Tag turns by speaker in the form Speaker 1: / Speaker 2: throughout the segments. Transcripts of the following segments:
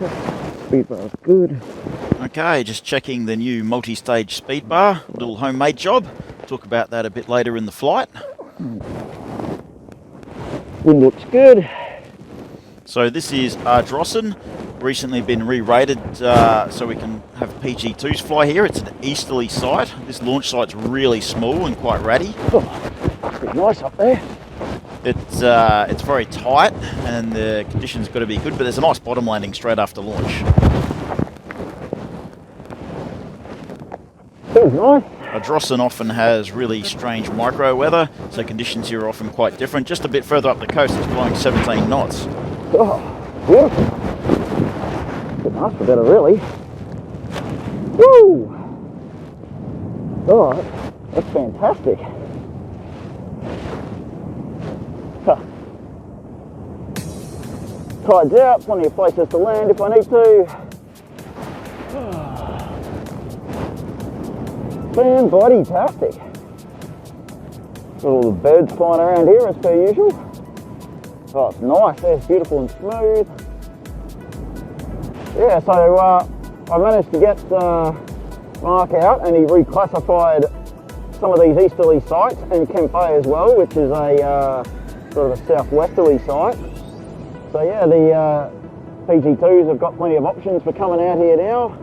Speaker 1: Speedbar's good.
Speaker 2: Okay, just checking the new multi-stage speed bar, little homemade job. Talk about that a bit later in the flight.
Speaker 1: Wind looks good.
Speaker 2: So this is Ardrossan, recently been re-rated so we can have PG2s fly here. It's an easterly site. This launch site's really small and quite ratty.
Speaker 1: Oh, it's pretty nice up there.
Speaker 2: It's very tight and the conditions got to be good, but there's a nice bottom landing straight after launch.
Speaker 1: Feels nice.
Speaker 2: Ardrossan often has really strange micro weather, so conditions here are often quite different. Just a bit further up the coast, it's blowing 17 knots.
Speaker 1: Oh, beautiful. Couldn't ask for better, really. Woo! Oh, that's fantastic. Huh. Tide's out, plenty of places to land if I need to. Fan-body-tastic. Got all the birds flying around here as per usual. Oh, it's nice, it's beautiful and smooth. Yeah, so I managed to get Mark out and he reclassified some of these easterly sites and Kemp Bay as well, which is a sort of a southwesterly site. So yeah, the PG2s have got plenty of options for coming out here now.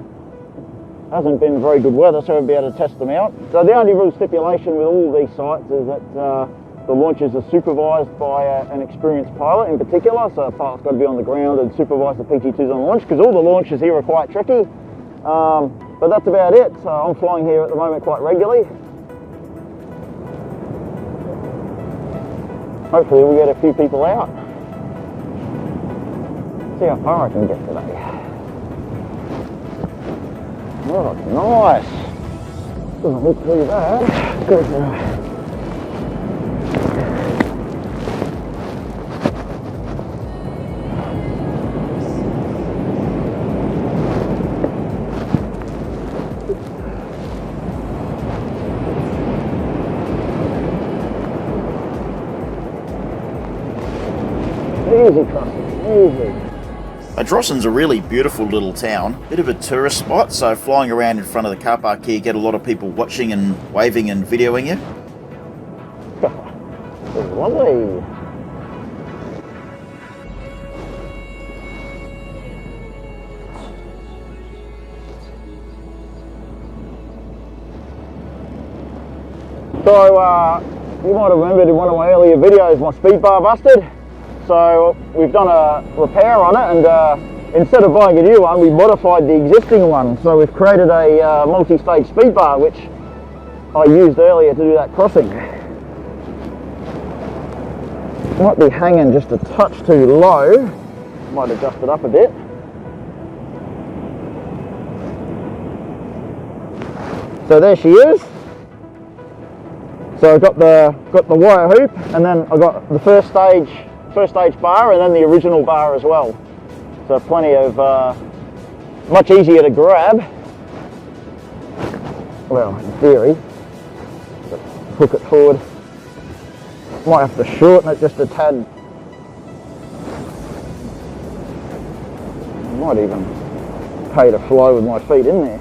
Speaker 1: Hasn't been very good weather, so we'll be able to test them out. So the only real stipulation with all these sites is that the launches are supervised by an experienced pilot in particular, so a pilot's got to be on the ground and supervise the PG2s on launch, because all the launches here are quite tricky. But that's about it. So I'm flying here at the moment quite regularly. Hopefully we'll get a few people out. See how far I can get today. Oh, it's nice. Doesn't look too bad. Good. Easy crossing, easy.
Speaker 2: Ardrossan's a really beautiful little town, bit of a tourist spot, so flying around in front of the car park here, get a lot of people watching and waving and videoing you.
Speaker 1: It's lovely. So you might have remembered in one of my earlier videos my speed bar busted. So we've done a repair on it and instead of buying a new one, we modified the existing one. So we've created a multi-stage speed bar, which I used earlier to do that crossing. Might be hanging just a touch too low. Might adjust it up a bit. So there she is. So I've got the wire hoop, and then I've got the first stage bar and then the original bar as well. So plenty of, much easier to grab. Well, in theory, but hook it forward. Might have to shorten it just a tad. Might even pay to fly with my feet in there.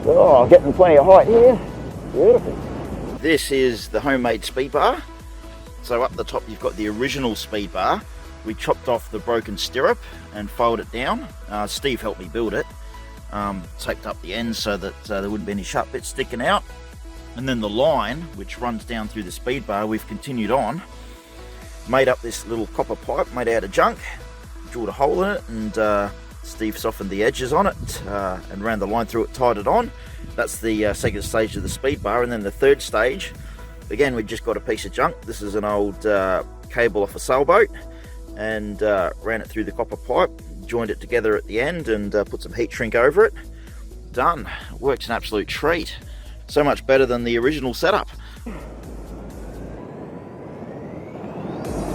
Speaker 1: Oh, getting plenty of height here. Beautiful.
Speaker 2: This is the homemade speed bar. So up the top you've got the original speed bar. We chopped off the broken stirrup and filed it down. Steve helped me build it. Taped up the ends so that there wouldn't be any sharp bits sticking out. And then the line, which runs down through the speed bar, we've continued on. Made up this little copper pipe made out of junk. Drilled a hole in it and Steve softened the edges on it and ran the line through it, tied it on. That's the second stage of the speed bar. And then the third stage, again, we just got a piece of junk. This is an old cable off a sailboat and ran it through the copper pipe, joined it together at the end and put some heat shrink over it. Done. Works an absolute treat. So much better than the original setup.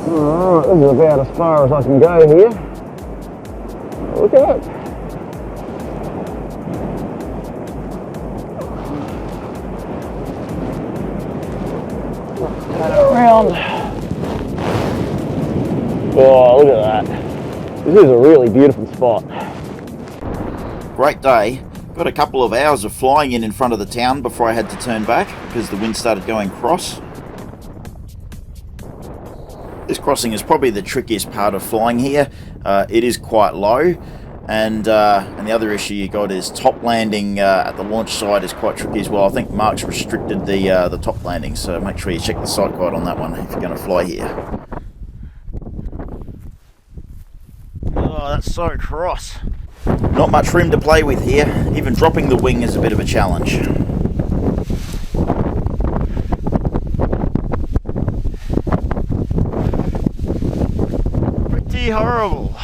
Speaker 1: Alright, this is about as far as I can go here. Look at it. Turn it around. Oh, look at that. This is a really beautiful spot.
Speaker 2: Great day. Got a couple of hours of flying in front of the town before I had to turn back because the wind started going cross. This crossing is probably the trickiest part of flying here. It is quite low, and the other issue you got is top landing at the launch site is quite tricky as well. I think Mark's restricted the top landing, so make sure you check the site guide on that one if you're going to fly here. Oh, that's so cross. Not much room to play with here. Even dropping the wing is a bit of a challenge. Pretty horrible.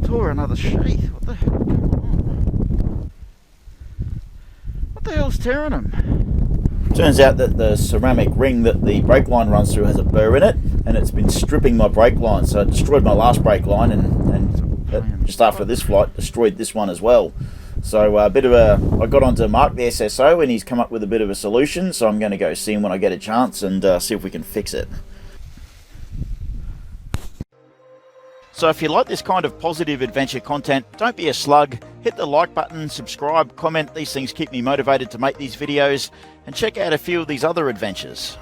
Speaker 2: Tore another sheath. What the hell is going on? What the hell's tearing them? Turns out that the ceramic ring that the brake line runs through has a burr in it, and it's been stripping my brake line. So I destroyed my last brake line, and just after this flight, destroyed this one as well. So I got onto Mark, the SSO, and he's come up with a bit of a solution. So I'm going to go see him when I get a chance and see if we can fix it. So if you like this kind of positive adventure content, don't be a slug. Hit the like button, subscribe, comment. These things keep me motivated to make these videos, and check out a few of these other adventures.